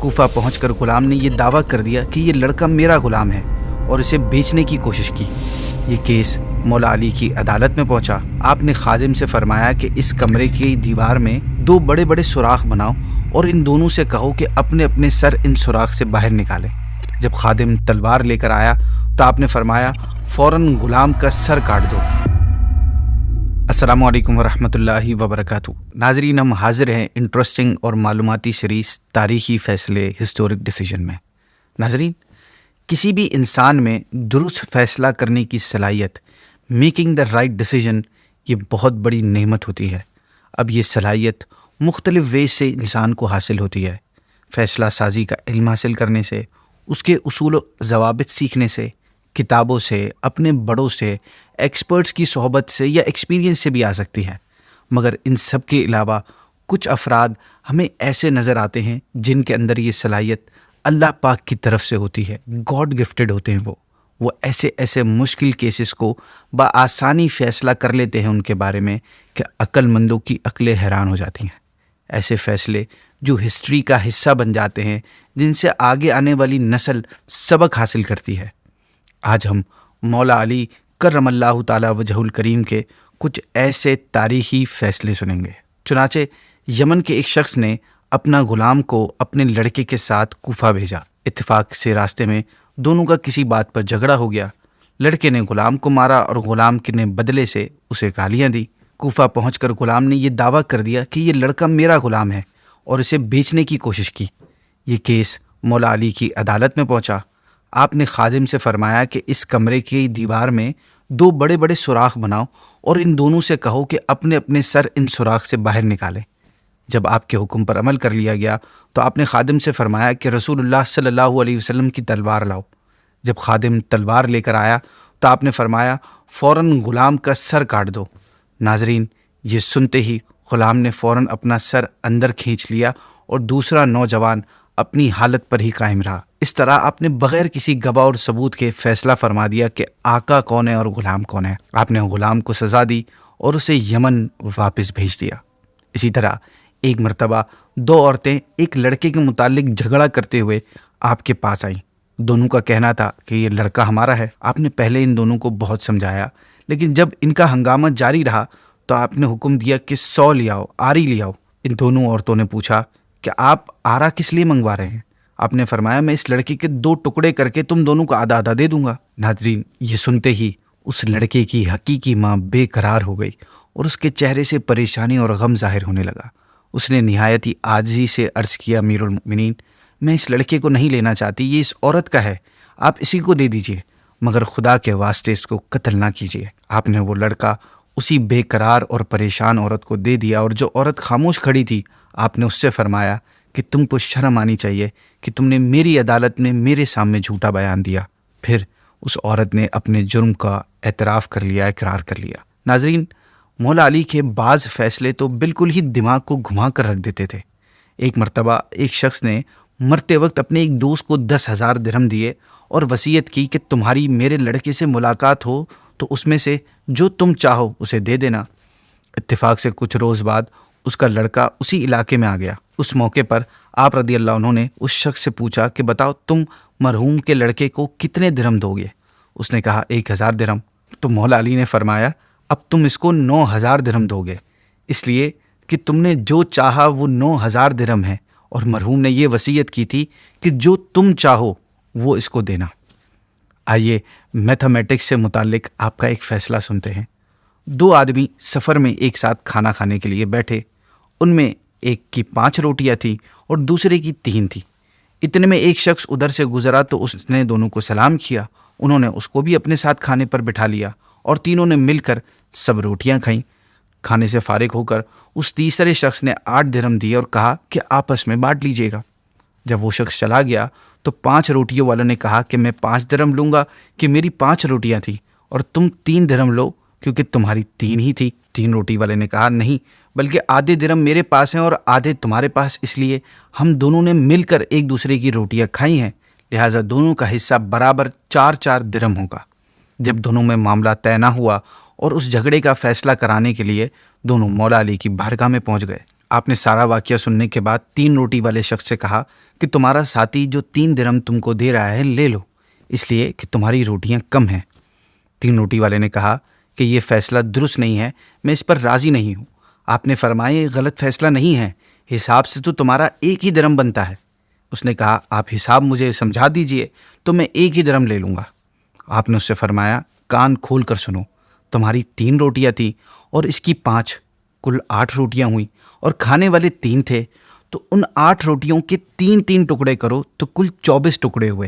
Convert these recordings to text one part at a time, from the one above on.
کوفہ پہنچ کر غلام نے یہ دعویٰ کر دیا کہ یہ لڑکا میرا غلام ہے اور اسے بیچنے کی کوشش کی۔ یہ کیس مولا علی کی عدالت میں پہنچا۔ آپ نے خادم سے فرمایا کہ اس کمرے کی دیوار میں 2 بڑے بڑے سوراخ بناؤ اور ان دونوں سے کہو کہ اپنے اپنے سر ان سوراخ سے باہر نکالیں۔ جب خادم تلوار لے کر آیا تو آپ نے فرمایا فوراً غلام کا سر کاٹ دو۔ السلام علیکم ورحمۃ اللہ وبرکاتہ۔ ناظرین، ہم حاضر ہیں انٹرسٹنگ اور معلوماتی سیریز تاریخی فیصلے ہسٹورک ڈیسیجن میں۔ ناظرین، کسی بھی انسان میں درست فیصلہ کرنے کی صلاحیت، میکنگ دا رائٹ ڈیسیجن، یہ بہت بڑی نعمت ہوتی ہے۔ اب یہ صلاحیت مختلف ویز سے انسان کو حاصل ہوتی ہے۔ فیصلہ سازی کا علم حاصل کرنے سے، اس کے اصول و ضوابط سیکھنے سے، کتابوں سے، اپنے بڑوں سے، ایکسپرٹس کی صحبت سے یا ایکسپیرینس سے بھی آ سکتی ہے۔ مگر ان سب کے علاوہ کچھ افراد ہمیں ایسے نظر آتے ہیں جن کے اندر یہ صلاحیت اللہ پاک کی طرف سے ہوتی ہے، گاڈ گفٹڈ ہوتے ہیں۔ وہ ایسے مشکل کیسز کو بآسانی فیصلہ کر لیتے ہیں ان کے بارے میں کہ عقل مندوں کی عقلیں حیران ہو جاتی ہیں۔ ایسے فیصلے جو ہسٹری کا حصہ بن جاتے ہیں، جن سے آگے آنے والی نسل سبق حاصل کرتی ہے۔ آج ہم مولا علی کرم اللہ تعالی وجہ الکریم کے کچھ ایسے تاریخی فیصلے سنیں گے۔ چنانچہ یمن کے ایک شخص نے اپنا غلام کو اپنے لڑکے کے ساتھ کوفہ بھیجا۔ اتفاق سے راستے میں دونوں کا کسی بات پر جھگڑا ہو گیا۔ لڑکے نے غلام کو مارا اور غلام نے بدلے سے اسے گالیاں دی۔ کوفہ پہنچ کر غلام نے یہ دعویٰ کر دیا کہ یہ لڑکا میرا غلام ہے اور اسے بیچنے کی کوشش کی۔ یہ کیس مولا علی کی عدالت میں پہنچا۔ آپ نے خادم سے فرمایا کہ اس کمرے کی دیوار میں 2 بڑے بڑے سوراخ بناؤ اور ان دونوں سے کہو کہ اپنے اپنے سر ان سوراخ سے باہر نکالیں۔ جب آپ کے حکم پر عمل کر لیا گیا تو آپ نے خادم سے فرمایا کہ رسول اللہ صلی اللہ علیہ وسلم کی تلوار لاؤ۔ جب خادم تلوار لے کر آیا تو آپ نے فرمایا فوراً غلام کا سر کاٹ دو۔ ناظرین، یہ سنتے ہی غلام نے فوراً اپنا سر اندر کھینچ لیا اور دوسرا نوجوان اپنی حالت پر ہی قائم رہا۔ اس طرح آپ نے بغیر کسی گواہ اور ثبوت کے فیصلہ فرما دیا کہ آقا کون ہے اور غلام کون ہے۔ آپ نے غلام کو سزا دی اور اسے یمن واپس بھیج دیا۔ اسی طرح ایک مرتبہ 2 عورتیں ایک لڑکے کے متعلق جھگڑا کرتے ہوئے آپ کے پاس آئیں۔ دونوں کا کہنا تھا کہ یہ لڑکا ہمارا ہے۔ آپ نے پہلے ان دونوں کو بہت سمجھایا، لیکن جب ان کا ہنگامہ جاری رہا تو آپ نے حکم دیا کہ 100 لے آؤ، آری لے آؤ۔ ان دونوں عورتوں نے پوچھا کہ آپ آرا کس لیے منگوا رہے ہیں؟ آپ نے فرمایا میں اس لڑکے کے 2 ٹکڑے کر کے تم دونوں کو آدھا آدھا دے دوں گا۔ ناظرین، یہ سنتے ہی اس لڑکے کی حقیقی ماں بے قرار ہو گئی اور اس کے چہرے سے پریشانی اور غم ظاہر ہونے لگا۔ اس نے نہایت ہی عاجزی سے عرض کیا، امیر المؤمنین، میں اس لڑکے کو نہیں لینا چاہتی، یہ اس عورت کا ہے، آپ اسی کو دے دیجئے، مگر خدا کے واسطے اس کو قتل نہ کیجیے۔ آپ نے وہ لڑکا اسی بے قرار اور پریشان عورت کو دے دیا، اور جو عورت خاموش کھڑی تھی آپ نے اس سے فرمایا کہ تم کو شرم آنی چاہیے کہ تم نے میری عدالت میں میرے سامنے جھوٹا بیان دیا۔ پھر اس عورت نے اپنے جرم کا اعتراف کر لیا، اقرار کر لیا۔ ناظرین، مولا علی کے بعض فیصلے تو بالکل ہی دماغ کو گھما کر رکھ دیتے تھے۔ ایک مرتبہ ایک شخص نے مرتے وقت اپنے ایک دوست کو 10,000 درہم دیے اور وصیت کی کہ تمہاری میرے لڑکے سے ملاقات ہو تو اس میں سے جو تم چاہو اسے دے دینا۔ اتفاق سے کچھ روز بعد اس کا لڑکا اسی علاقے میں آ گیا۔ اس موقع پر آپ رضی اللہ عنہ نے اس شخص سے پوچھا کہ بتاؤ تم مرحوم کے لڑکے کو کتنے درہم دو گے؟ اس نے کہا 1,000 درہم۔ تو مولا علی نے فرمایا اب تم اس کو 9,000 درہم دو گے، اس لیے کہ تم نے جو چاہا وہ 9,000 درہم ہے، اور مرحوم نے یہ وصیت کی تھی کہ جو تم چاہو وہ اس کو دینا۔ آئیے میتھمیٹکس سے متعلق آپ کا ایک فیصلہ سنتے ہیں۔ 2 آدمی سفر میں ایک ساتھ کھانا کھانے کے لیے بیٹھے۔ ان میں ایک کی 5 روٹیاں تھیں اور دوسرے کی 3 تھیں۔ اتنے میں ایک شخص ادھر سے گزرا تو اس نے دونوں کو سلام کیا۔ انہوں نے اس کو بھی اپنے ساتھ کھانے پر بٹھا لیا اور تینوں نے مل کر سب روٹیاں کھائیں۔ کھانے سے فارغ ہو کر اس تیسرے شخص نے 8 درہم دیے اور کہا کہ آپس میں بانٹ لیجیے گا۔ جب وہ شخص چلا گیا تو 5 روٹیوں والوں نے کہا کہ میں 5 درہم لوں گا کہ میری 5 روٹیاں تھیں، اور تم 3 درہم لو کیونکہ تمہاری 3 ہی تھی۔ 3 روٹی والے نے کہا نہیں، بلکہ آدھے درہم میرے پاس ہیں اور آدھے تمہارے پاس، اس لیے ہم دونوں نے مل کر ایک دوسرے کی روٹیاں کھائی ہیں، لہٰذا دونوں کا حصہ برابر 4 درہم ہوگا۔ جب دونوں میں معاملہ طے نہ ہوا اور اس جھگڑے کا فیصلہ کرانے کے لیے دونوں مولا علی کی بارگاہ میں پہنچ گئے۔ آپ نے سارا واقعہ سننے کے بعد 3 روٹی والے شخص سے کہا کہ تمہارا ساتھی جو 3 درہم تم کو دے رہا ہے لے لو، اس لیے کہ تمہاری روٹیاں کم ہیں۔ 3 روٹی والے نے کہا کہ یہ فیصلہ درست نہیں ہے، میں اس پر راضی نہیں ہوں۔ آپ نے فرمایا یہ غلط فیصلہ نہیں ہے، حساب سے تو تمہارا 1 ہی درہم بنتا ہے۔ اس نے کہا آپ حساب مجھے سمجھا دیجئے تو میں 1 ہی درہم لے لوں گا۔ آپ نے اس سے فرمایا کان کھول کر سنو، تمہاری 3 روٹیاں تھیں اور اس کی 5، کل 8 روٹیاں ہوئیں، اور کھانے والے 3 تھے، تو ان 8 روٹیوں کے 3 ٹکڑے کرو تو کل 24 ٹکڑے ہوئے۔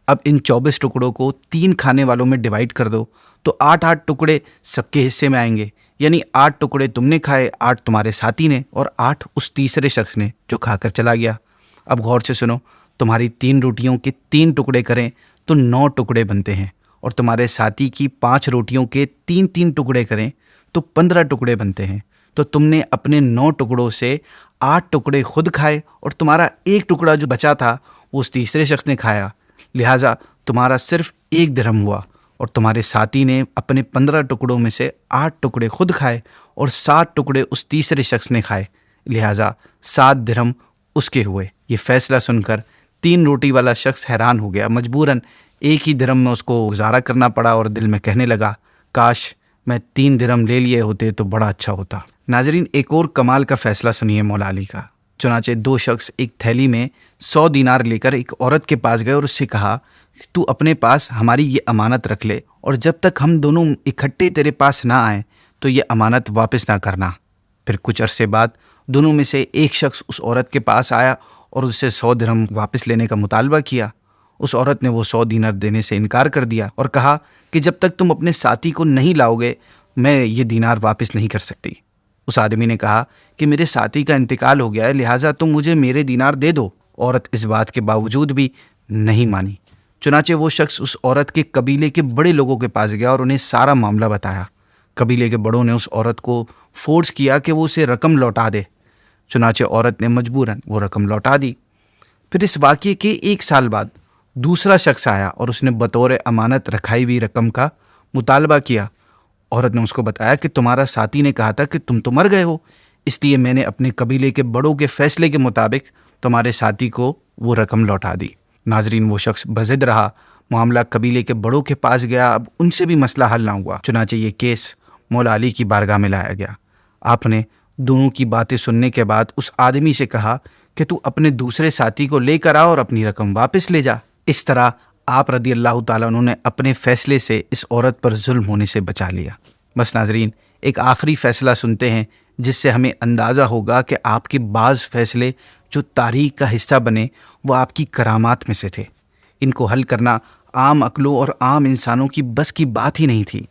اب ان 24 ٹکڑوں کو 3 کھانے والوں میں ڈیوائڈ کر دو تو 8 ٹکڑے سب کے حصے میں آئیں گے، یعنی 8 ٹکڑے تم نے کھائے، 8 تمہارے ساتھی نے، اور 8 اس تیسرے شخص نے جو کھا کر چلا گیا۔ اب غور سے سنو، تمہاری 3 روٹیوں کے 3 ٹکڑے کریں تو 9 ٹکڑے بنتے ہیں، اور تمہارے ساتھی کی 5 روٹیوں کے 3 ٹکڑے کریں تو 15 ٹکڑے بنتے ہیں۔ تو تم نے اپنے 9 ٹکڑوں سے 8 ٹکڑے خود کھائے، اور تمہارا 1 ٹکڑا جو بچا تھا وہ اس تیسرے شخص نے کھایا، لہٰذا تمہارا صرف 1 درہم ہوا، اور تمہارے ساتھی نے اپنے 15 ٹکڑوں میں سے 8 ٹکڑے خود کھائے اور 7 ٹکڑے اس تیسرے شخص نے کھائے، لہٰذا 7 درہم اس کے ہوئے۔ یہ فیصلہ سن کر 3 روٹی والا شخص حیران ہو گیا، مجبوراً 1 ہی درہم میں اس کو گزارا کرنا پڑا، اور دل میں کہنے لگا کاش میں 3 درہم لے لیے ہوتے تو بڑا اچھا ہوتا۔ ناظرین، ایک اور کمال کا فیصلہ سنیے مولا علی کا۔ چنانچہ 2 شخص ایک تھیلی میں 100 دینار لے کر ایک عورت کے پاس گئے اور اس سے کہا تو اپنے پاس ہماری یہ امانت رکھ لے، اور جب تک ہم دونوں اکٹھے تیرے پاس نہ آئیں تو یہ امانت واپس نہ کرنا۔ پھر کچھ عرصے بعد دونوں میں سے ایک شخص اس عورت کے پاس آیا اور اس سے 100 درہم واپس لینے کا مطالبہ کیا۔ اس عورت نے وہ 100 دینار دینے سے انکار کر دیا اور کہا کہ جب تک تم اپنے ساتھی کو نہیں لاؤ گے میں یہ دینار واپس نہیں کر سکتی۔ اس آدمی نے کہا کہ میرے ساتھی کا انتقال ہو گیا ہے، لہٰذا تم مجھے میرے دینار دے دو۔ عورت اس بات کے باوجود بھی نہیں مانی۔ چنانچہ وہ شخص اس عورت کے قبیلے کے بڑے لوگوں کے پاس گیا اور انہیں سارا معاملہ بتایا۔ قبیلے کے بڑوں نے اس عورت کو فورس کیا کہ وہ اسے رقم لوٹا دے، چنانچہ عورت نے مجبوراً وہ رقم لوٹا دی۔ پھر اس واقعے کے 1 سال بعد دوسرا شخص آیا اور اس نے بطور امانت رکھائی ہوئی رقم کا مطالبہ کیا۔ عورت نے اس کو بتایا کہ تمہارا ساتھی نے کہا تھا کہ تم تو مر گئے ہو، اس لیے میں نے اپنے قبیلے کے بڑوں کے فیصلے کے مطابق تمہارے ساتھی کو وہ رقم لوٹا دی۔ ناظرین، وہ شخص بضد رہا، معاملہ قبیلے کے بڑوں کے پاس گیا، اب ان سے بھی مسئلہ حل نہ ہوا، چنانچہ یہ کیس مولا علی کی بارگاہ میں لایا گیا۔ آپ نے دونوں کی باتیں سننے کے بعد اس آدمی سے کہا کہ تو اپنے دوسرے ساتھی کو لے کر آ اور اپنی رقم واپس لے جا۔ اس طرح آپ رضی اللہ تعالیٰ عنہ نے اپنے فیصلے سے اس عورت پر ظلم ہونے سے بچا لیا۔ بس ناظرین، ایک آخری فیصلہ سنتے ہیں جس سے ہمیں اندازہ ہوگا کہ آپ کے بعض فیصلے جو تاریخ کا حصہ بنے وہ آپ کی کرامات میں سے تھے۔ ان کو حل کرنا عام عقلوں اور عام انسانوں کی بس کی بات ہی نہیں تھی۔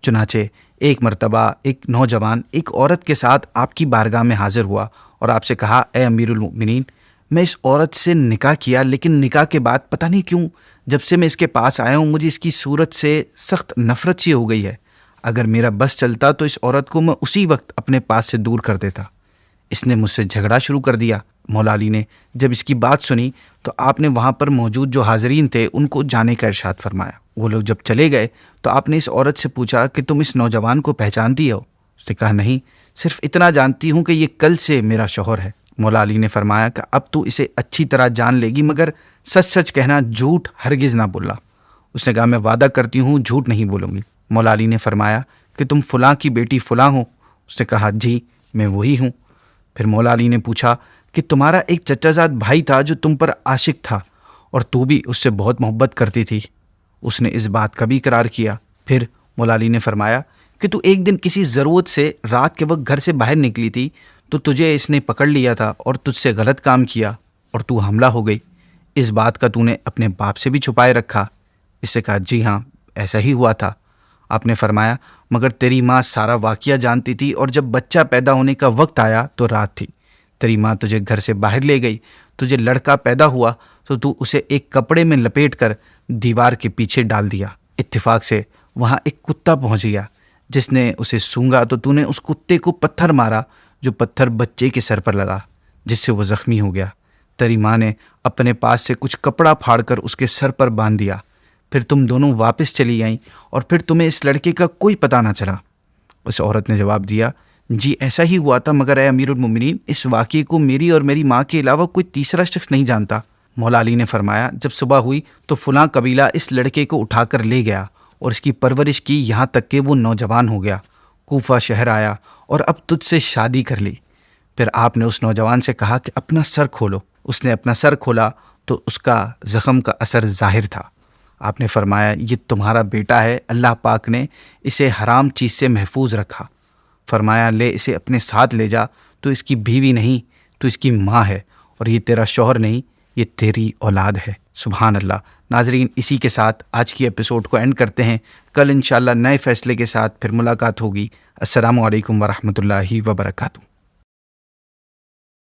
چنانچہ ایک مرتبہ ایک نوجوان ایک عورت کے ساتھ آپ کی بارگاہ میں حاضر ہوا اور آپ سے کہا اے امیر المؤمنین، میں اس عورت سے نکاح کیا، لیکن نکاح کے بعد پتہ نہیں کیوں جب سے میں اس کے پاس آیا ہوں مجھے اس کی صورت سے سخت نفرت سی ہو گئی ہے۔ اگر میرا بس چلتا تو اس عورت کو میں اسی وقت اپنے پاس سے دور کر دیتا۔ اس نے مجھ سے جھگڑا شروع کر دیا۔ مولا علی نے جب اس کی بات سنی تو آپ نے وہاں پر موجود جو حاضرین تھے ان کو جانے کا ارشاد فرمایا۔ وہ لوگ جب چلے گئے تو آپ نے اس عورت سے پوچھا کہ تم اس نوجوان کو پہچانتی ہو؟ اس نے کہا نہیں، صرف اتنا جانتی ہوں کہ یہ کل سے میرا شوہر ہے۔ مولا علی نے فرمایا کہ اب تو اسے اچھی طرح جان لے گی، مگر سچ سچ کہنا، جھوٹ ہرگز نہ بولنا۔ اس نے کہا میں وعدہ کرتی ہوں جھوٹ نہیں بولوں گی۔ مولا علی نے فرمایا کہ تم فلاں کی بیٹی فلاں ہو؟ اس نے کہا جی میں وہی ہوں۔ پھر مولا علی نے پوچھا کہ تمہارا ایک چچا زاد بھائی تھا جو تم پر عاشق تھا اور تو بھی اس سے بہت محبت کرتی تھی؟ اس نے اس بات کا بھی اقرار کیا۔ پھر مولا علی نے فرمایا کہ تو ایک دن کسی ضرورت سے رات کے وقت گھر سے باہر نکلی تھی تو تجھے اس نے پکڑ لیا تھا اور تجھ سے غلط کام کیا اور تو حاملہ ہو گئی۔ اس بات کا تو نے اپنے باپ سے بھی چھپائے رکھا؟ اس سے کہا جی ہاں ایسا ہی ہوا تھا۔ آپ نے فرمایا مگر تیری ماں سارا واقعہ جانتی تھی اور جب بچہ پیدا ہونے کا وقت آیا تو رات تھی، تیری ماں تجھے گھر سے باہر لے گئی، تجھے لڑکا پیدا ہوا تو اسے ایک کپڑے میں لپیٹ کر دیوار کے پیچھے ڈال دیا۔ اتفاق سے وہاں ایک کتا پہنچ گیا، جس نے اسے سونگھا تو نے اس کتے کو پتھر مارا، جو پتھر بچے کے سر پر لگا جس سے وہ زخمی ہو گیا۔ تیری ماں نے اپنے پاس سے کچھ کپڑا پھاڑ کر اس کے سر پر باندھ دیا، پھر تم دونوں واپس چلی آئیں اور پھر تمہیں اس لڑکے کا کوئی پتہ نہ چلا۔ اس عورت نے جواب دیا جی ایسا ہی ہوا تھا، مگر اے امیر المومنین اس واقعے کو میری اور میری ماں کے علاوہ کوئی تیسرا شخص نہیں جانتا۔ مولا علی نے فرمایا جب صبح ہوئی تو فلاں قبیلہ اس لڑکے کو اٹھا کر لے گیا اور اس کی پرورش کی یہاں تک کہ وہ نوجوان ہو گیا، کوفہ شہر آیا اور اب تجھ سے شادی کر لی۔ پھر آپ نے اس نوجوان سے کہا کہ اپنا سر کھولو۔ اس نے اپنا سر کھولا تو اس کا زخم کا اثر ظاہر تھا۔ آپ نے فرمایا یہ تمہارا بیٹا ہے، اللہ پاک نے اسے حرام چیز سے محفوظ رکھا۔ فرمایا لے اسے اپنے ساتھ لے جا، تو اس کی بیوی نہیں، تو اس کی ماں ہے، اور یہ تیرا شوہر نہیں، یہ تیری اولاد ہے۔ سبحان اللہ۔ ناظرین اسی کے ساتھ آج کی ایپیسوڈ کو اینڈ کرتے ہیں۔ کل انشاءاللہ نئے فیصلے کے ساتھ پھر ملاقات ہوگی۔ السلام علیکم ورحمۃ اللہ وبرکاتہ۔